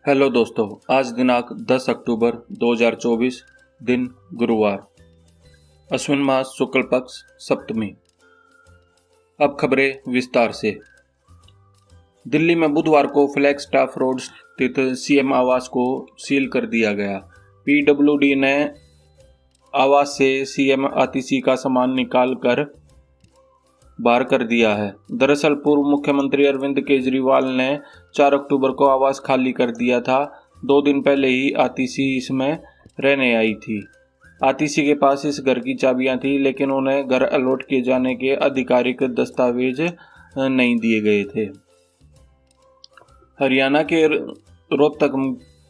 Hello दोस्तों, आज दिनांक 10 अक्टूबर 2024, दिन गुरुवार, अश्विन मास शुक्ल पक्ष सप्तमी। अब खबरें विस्तार से। दिल्ली में बुधवार को फ्लैगस्टाफ रोड स्थित सीएम आवास को सील कर दिया गया। पीडब्ल्यूडी ने आवास से सीएम आतिशी का सामान निकाल कर बाहर कर दिया है। दरअसल पूर्व मुख्यमंत्री अरविंद केजरीवाल ने 4 अक्टूबर को आवास खाली कर दिया था। 2 दिन पहले ही आतिशी इसमें रहने आई थी। आतिशी के पास इस घर की चाबियां थी, लेकिन उन्हें घर अलॉट किए जाने के आधिकारिक दस्तावेज नहीं दिए गए थे। हरियाणा के रोहतक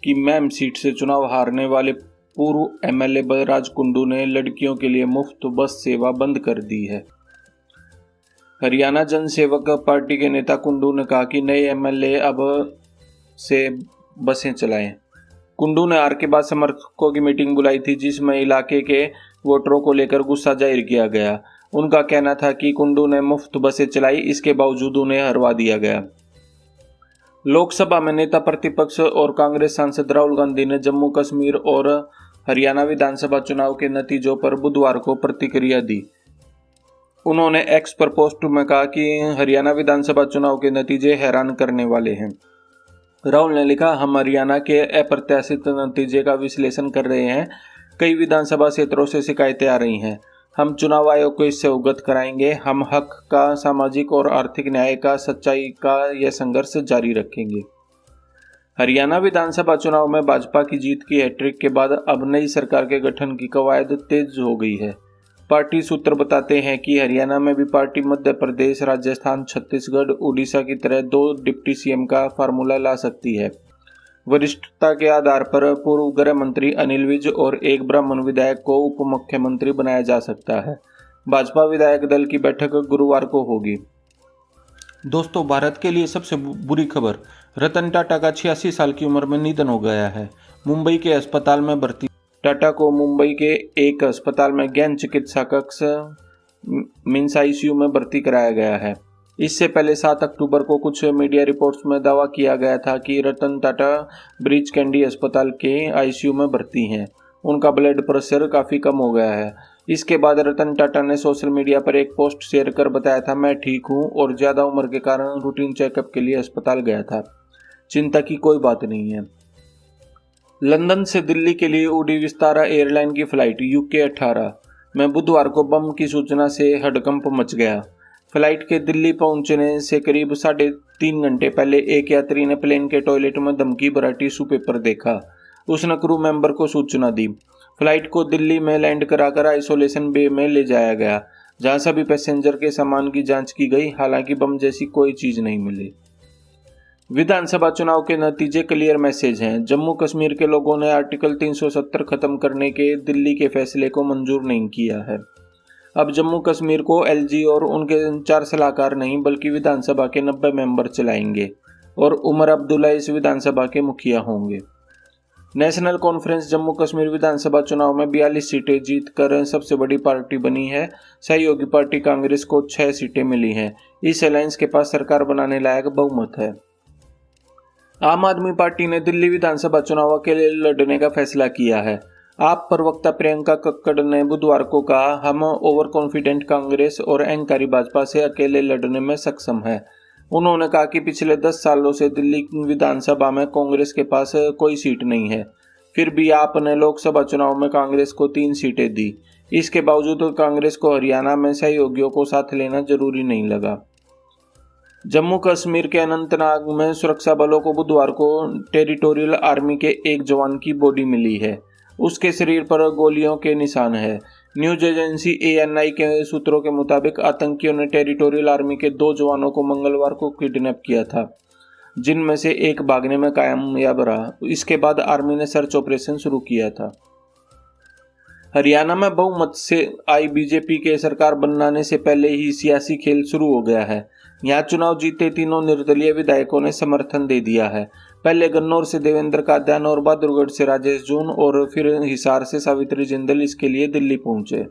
की मैम सीट से चुनाव हारने वाले पूर्व एमएलए बलराज कुंडू ने लड़कियों के लिए मुफ्त बस सेवा बंद कर दी है। हरियाणा जनसेवक पार्टी के नेता कुंडू ने कहा कि नए एमएलए अब से बसें चलाएं। कुंडू ने हार के बाद समर्थकों की मीटिंग बुलाई थी, जिसमें इलाके के वोटरों को लेकर गुस्सा जाहिर किया गया। उनका कहना था कि कुंडू ने मुफ्त बसें चलाई, इसके बावजूद उन्हें हरवा दिया गया। लोकसभा में नेता प्रतिपक्ष और कांग्रेस सांसद राहुल गांधी ने जम्मू कश्मीर और हरियाणा विधानसभा चुनाव के नतीजों पर बुधवार को प्रतिक्रिया दी। उन्होंने एक्स पर पोस्ट में कहा कि हरियाणा विधानसभा चुनाव के नतीजे हैरान करने वाले हैं। राहुल ने लिखा, हम हरियाणा के अप्रत्याशित नतीजे का विश्लेषण कर रहे हैं। कई विधानसभा क्षेत्रों से शिकायतें आ रही हैं। हम चुनाव आयोग को इससे अवगत कराएंगे। हम हक का, सामाजिक और आर्थिक न्याय का, सच्चाई का यह संघर्ष जारी रखेंगे। हरियाणा विधानसभा चुनाव में भाजपा की जीत की हैट्रिक के बाद अब नई सरकार के गठन की कवायद तेज हो गई है। पार्टी सूत्र बताते हैं कि हरियाणा में भी पार्टी मध्य प्रदेश, राजस्थान, छत्तीसगढ़, उड़ीसा की तरह 2 डिप्टी सीएम का फार्मूला ला सकती है। वरिष्ठता के आधार पर पूर्व गृह मंत्री अनिल विज और एक ब्राह्मण विधायक को उप मुख्यमंत्री बनाया जा सकता है। भाजपा विधायक दल की बैठक गुरुवार को होगी। दोस्तों, भारत के लिए सबसे बुरी खबर, रतन टाटा का 86 साल की उम्र में निधन हो गया है। मुंबई के अस्पताल में भर्ती टाटा को मुंबई के एक अस्पताल में गहन चिकित्सा कक्ष मीन्स आईसीयू में भर्ती कराया गया है। इससे पहले 7 अक्टूबर को कुछ मीडिया रिपोर्ट्स में दावा किया गया था कि रतन टाटा ब्रीच कैंडी अस्पताल के आईसीयू में भर्ती हैं। उनका ब्लड प्रेशर काफ़ी कम हो गया है। इसके बाद रतन टाटा ने सोशल मीडिया पर एक पोस्ट शेयर कर बताया था, मैं ठीक हूँ और ज़्यादा उम्र के कारण रूटीन चेकअप के लिए अस्पताल गया था। चिंता की कोई बात नहीं है। लंदन से दिल्ली के लिए उड़ी विस्तारा एयरलाइन की फ्लाइट यूके 18 में बुधवार को बम की सूचना से हड़कंप मच गया। फ्लाइट के दिल्ली पहुंचने से करीब 3.5 घंटे पहले एक यात्री ने प्लेन के टॉयलेट में धमकी भरा टिश्यू पेपर देखा। उसने क्रू मेंबर को सूचना दी। फ्लाइट को दिल्ली में लैंड कराकर आइसोलेशन बे में ले जाया गया, जहां सभी पैसेंजर के सामान की जांच की गई। हालांकि बम जैसी कोई चीज नहीं मिली। विधानसभा चुनाव के नतीजे क्लियर मैसेज हैं। जम्मू कश्मीर के लोगों ने आर्टिकल 370 खत्म करने के दिल्ली के फैसले को मंजूर नहीं किया है। अब जम्मू कश्मीर को एलजी और उनके 4 सलाहकार नहीं बल्कि विधानसभा के 90 मेंबर चलाएंगे और उमर अब्दुल्ला इस विधानसभा के मुखिया होंगे। नेशनल कॉन्फ्रेंस जम्मू कश्मीर विधानसभा चुनाव में 42 सीटें जीतकर सबसे बड़ी पार्टी बनी है। सहयोगी पार्टी कांग्रेस को 6 सीटें मिली हैं। इस अलायंस के पास सरकार बनाने लायक बहुमत है। आम आदमी पार्टी ने दिल्ली विधानसभा चुनाव के लिए लड़ने का फैसला किया है। आप प्रवक्ता प्रियंका कक्कड़ ने बुधवार को कहा, हम ओवर कॉन्फिडेंट कांग्रेस और अहंकारी भाजपा से अकेले लड़ने में सक्षम है। उन्होंने कहा कि पिछले 10 सालों से दिल्ली विधानसभा में कांग्रेस के पास कोई सीट नहीं है। फिर भी आपने लोकसभा चुनाव में कांग्रेस को 3 सीटें दी। इसके बावजूद कांग्रेस को हरियाणा में सहयोगियों को साथ लेना जरूरी नहीं लगा। जम्मू कश्मीर के अनंतनाग में सुरक्षा बलों को बुधवार को टेरिटोरियल आर्मी के एक जवान की बॉडी मिली है। उसके शरीर पर गोलियों के निशान है। न्यूज एजेंसी एएनआई के सूत्रों के मुताबिक आतंकियों ने टेरिटोरियल आर्मी के 2 जवानों को मंगलवार को किडनैप किया था, जिनमें से एक भागने में कामयाब रहा। इसके बाद आर्मी ने सर्च ऑपरेशन शुरू किया था। हरियाणा में बहुमत से आई बीजेपी के सरकार बनाने से पहले ही सियासी खेल शुरू हो गया है। यहाँ चुनाव जीते तीनों निर्दलीय विधायकों ने समर्थन दे दिया है। पहले गन्नौर से देवेंद्र कादयान और बहादुरगढ़ से राजेश जून और फिर हिसार से सावित्री जिंदल इसके लिए दिल्ली पहुंचे,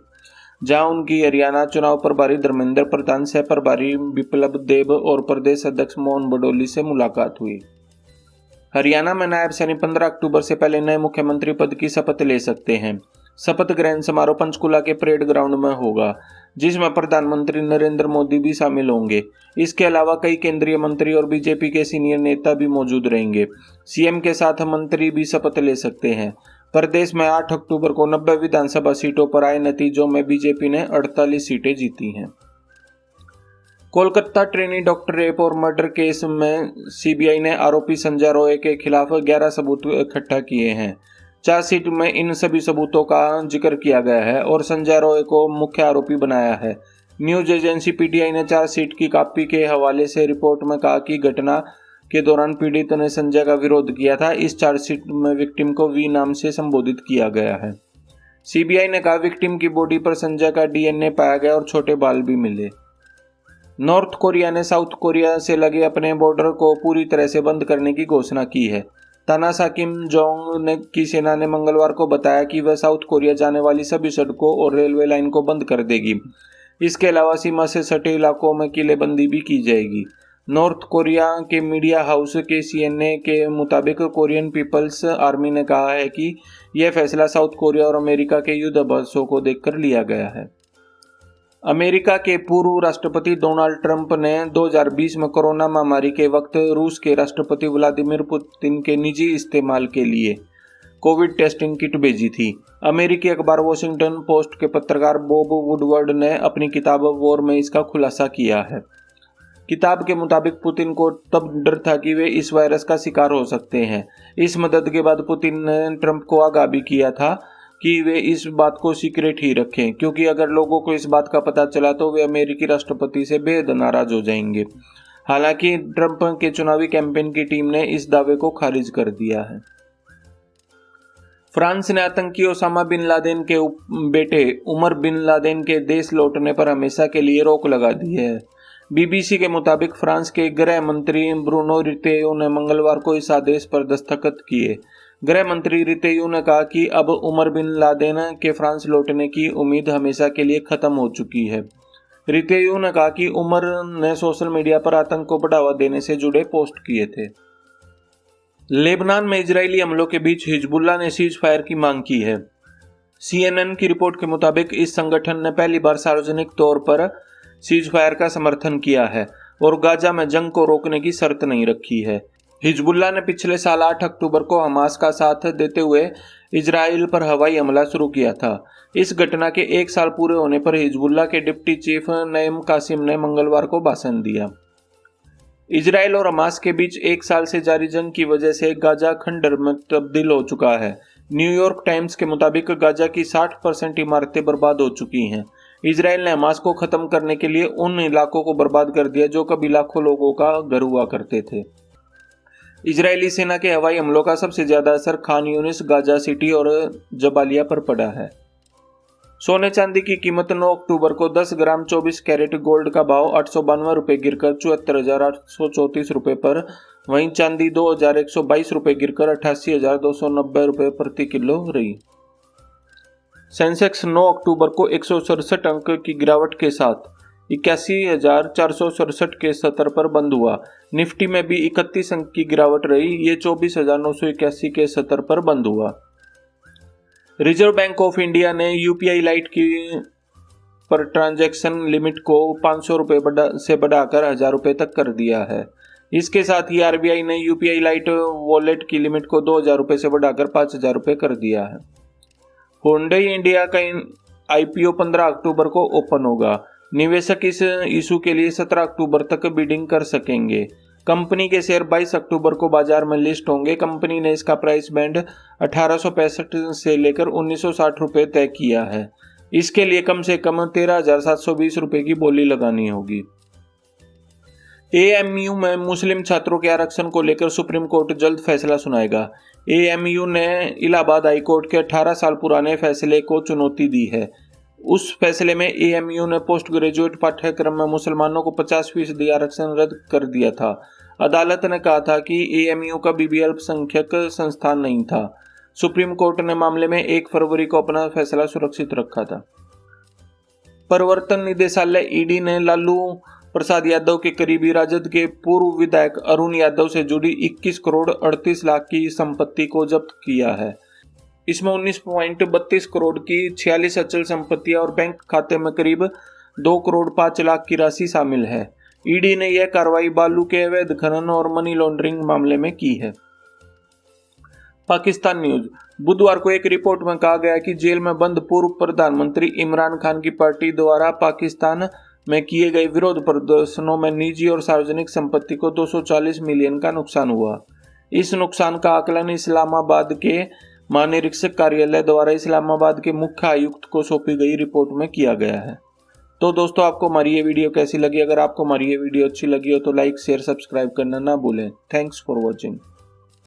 जहां उनकी हरियाणा चुनाव प्रभारी धर्मेंद्र प्रधान, सह प्रभारी विप्लव देब और प्रदेश अध्यक्ष मोहन बडोली से मुलाकात हुई। हरियाणा में नायब सैनी 15 अक्टूबर से पहले नए मुख्यमंत्री पद की शपथ ले सकते हैं। शपथ ग्रहण समारोह पंचकुला के परेड ग्राउंड में होगा, जिसमें प्रधानमंत्री नरेंद्र मोदी भी शामिल होंगे। इसके अलावा कई केंद्रीय मंत्री और बीजेपी के सीनियर नेता भी मौजूद रहेंगे। सीएम के साथ मंत्री भी शपथ ले सकते हैं। प्रदेश में 8 अक्टूबर को 90 विधानसभा सीटों पर आए नतीजों में बीजेपी ने 48 सीटें जीती हैं। कोलकाता ट्रेनी डॉक्टर रेप और मर्डर केस में सीबीआई ने आरोपी संजय रॉय के खिलाफ 11 सबूत इकट्ठा किए हैं। चार्जशीट में इन सभी सबूतों का जिक्र किया गया है और संजय रॉय को मुख्य आरोपी बनाया है। न्यूज एजेंसी पीटीआई ने चार्जशीट की कॉपी के हवाले से रिपोर्ट में कहा कि घटना के दौरान पीड़ित ने संजय का विरोध किया था। इस चार्जशीट में विक्टिम को वी नाम से संबोधित किया गया है। सीबीआई ने कहा विक्टिम की बॉडी पर संजय का डीएनए पाया गया और छोटे बाल भी मिले। नॉर्थ कोरिया ने साउथ कोरिया से लगे अपने बॉर्डर को पूरी तरह से बंद करने की घोषणा की है। तानाशाह किम जोंग की सेना ने मंगलवार को बताया कि वह साउथ कोरिया जाने वाली सभी सड़कों और रेलवे लाइन को बंद कर देगी। इसके अलावा सीमा से सटे इलाकों में किलेबंदी भी की जाएगी। नॉर्थ कोरिया के मीडिया हाउस के सीएनए के मुताबिक कोरियन पीपल्स आर्मी ने कहा है कि यह फैसला साउथ कोरिया और अमेरिका के युद्ध अभ्यासों को देखकर लिया गया है। अमेरिका के पूर्व राष्ट्रपति डोनाल्ड ट्रंप ने 2020 में कोरोना महामारी के वक्त रूस के राष्ट्रपति व्लादिमीर पुतिन के निजी इस्तेमाल के लिए कोविड टेस्टिंग किट भेजी थी। अमेरिकी अखबार वॉशिंगटन पोस्ट के पत्रकार बॉब वुडवर्ड ने अपनी किताब वॉर में इसका खुलासा किया है। किताब के मुताबिक पुतिन को तब डर था कि वे इस वायरस का शिकार हो सकते हैं। इस मदद के बाद पुतिन ने ट्रंप को आगाह भी किया था कि वे इस बात को सीक्रेट ही रखें, क्योंकि अगर लोगों को इस बात का पता चला तो वे अमेरिकी राष्ट्रपति से बेहद नाराज हो जाएंगे। हालांकि ट्रंप के चुनावी कैंपेन की टीम ने इस दावे को खारिज कर दिया है। फ्रांस ने आतंकी ओसामा बिन लादेन के बेटे उमर बिन लादेन के देश लौटने पर हमेशा के लिए रोक लगा दी है। बीबीसी के मुताबिक फ्रांस के गृह मंत्री ब्रूनो रितेयो ने मंगलवार को इस आदेश पर दस्तखत किए। गृह मंत्री रितेयू ने कहा कि अब उमर बिन लादेन के फ्रांस लौटने की उम्मीद हमेशा के लिए खत्म हो चुकी है। रितेयू ने कहा कि उमर ने सोशल मीडिया पर आतंक को बढ़ावा देने से जुड़े पोस्ट किए थे। लेबनान में इजरायली हमलों के बीच हिजबुल्लाह ने सीज फायर की मांग की है। CNN की रिपोर्ट के मुताबिक इस संगठन ने पहली बार सार्वजनिक तौर पर सीज फायर का समर्थन किया है और गाजा में जंग को रोकने की शर्त नहीं रखी है। हिजबुल्लाह ने पिछले साल 8 अक्टूबर को हमास का साथ देते हुए इजराइल पर हवाई हमला शुरू किया था। इस घटना के 1 साल पूरे होने पर हिजबुल्लाह के डिप्टी चीफ नईम कासिम ने मंगलवार को भाषण दिया। इजराइल और हमास के बीच 1 साल से जारी जंग की वजह से गाजा खंडर में तब्दील हो चुका है। न्यूयॉर्क टाइम्स के मुताबिक गाजा की 60% इमारतें बर्बाद हो चुकी हैं। इजराइल ने हमास को खत्म करने के लिए उन इलाकों को बर्बाद कर दिया जो कभी लाखों लोगों का घर हुआ करते थे। इजरायली सेना के हवाई हमलों का सबसे ज्यादा असर खान यूनिस, गाजा सिटी और जबालिया पर पड़ा है। सोने चांदी की कीमत 9 अक्टूबर को 10 ग्राम 24 कैरेट गोल्ड का भाव 892 रुपये गिरकर 74,834 रुपये पर, वहीं चांदी 2,122 रुपये गिरकर 88,290 रुपये प्रति किलो रही। सेंसेक्स 9 अक्टूबर को 167 अंक की गिरावट के साथ 81,467 के स्तर पर बंद हुआ। निफ्टी में भी 31 अंक की गिरावट रही, ये 24,981 के स्तर पर बंद हुआ। रिजर्व बैंक ऑफ इंडिया ने यूपीआई लाइट की पर ट्रांजैक्शन लिमिट को 500 रुपये से बढ़ाकर 1,000 रुपये तक कर दिया है। इसके साथ ही आरबीआई ने यूपीआई लाइट वॉलेट की लिमिट को 2,000 रुपये से बढ़ाकर 5,000 रुपये कर दिया है। हुंडई इंडिया का आईपीओ 15 अक्टूबर को ओपन होगा। निवेशक इस इशू के लिए 17 अक्टूबर तक बिडिंग कर सकेंगे। कंपनी के शेयर 22 अक्टूबर को बाजार में लिस्ट होंगे। कंपनी ने इसका प्राइस बैंड 1865 से लेकर 1960 रुपये तय किया है। इसके लिए कम से कम 13,720 रुपये की बोली लगानी होगी। एएमयू में मुस्लिम छात्रों के आरक्षण को लेकर सुप्रीम कोर्ट जल्द फैसला सुनाएगा। एएमयू ने इलाहाबाद हाई कोर्ट के 18 साल पुराने फैसले को चुनौती दी है। उस फैसले में एएमयू ने पोस्ट ग्रेजुएट पाठ्यक्रम में मुसलमानों को 50% आरक्षण रद्द कर दिया था। अदालत ने कहा था कि एएमयू का बीबी अल्पसंख्यक संस्थान नहीं था। सुप्रीम कोर्ट ने मामले में 1 फरवरी को अपना फैसला सुरक्षित रखा था। प्रवर्तन निदेशालय ईडी ने लालू प्रसाद यादव के करीबी राजद के पूर्व विधायक अरुण यादव से जुड़ी 21 करोड़ 38 लाख की संपत्ति को जब्त किया है। इसमें 19.32 करोड़ की 46 अचल संपत्तियां और बैंक खाते में करीब 2 करोड़ 5 लाख की राशि शामिल है। ईडी ने यह कार्रवाई बालू के अवैध खनन और मनी लॉन्ड्रिंग मामले में की है। पाकिस्तान न्यूज। बुधवार को एक रिपोर्ट में कहा गया कि जेल में बंद पूर्व प्रधानमंत्री इमरान खान की पार्टी द्वारा पाकिस्तान में किए गए विरोध प्रदर्शनों में निजी और सार्वजनिक संपत्ति को 240 मिलियन का नुकसान हुआ। इस नुकसान का आकलन इस्लामाबाद के महानिरीक्षक कार्यालय द्वारा इस्लामाबाद के मुख्य आयुक्त को सौंपी गई रिपोर्ट में किया गया है। तो दोस्तों, आपको हमारी ये वीडियो कैसी लगी? अगर आपको हमारी ये वीडियो अच्छी लगी हो तो लाइक शेयर सब्सक्राइब करना ना भूलें। Thanks for watching.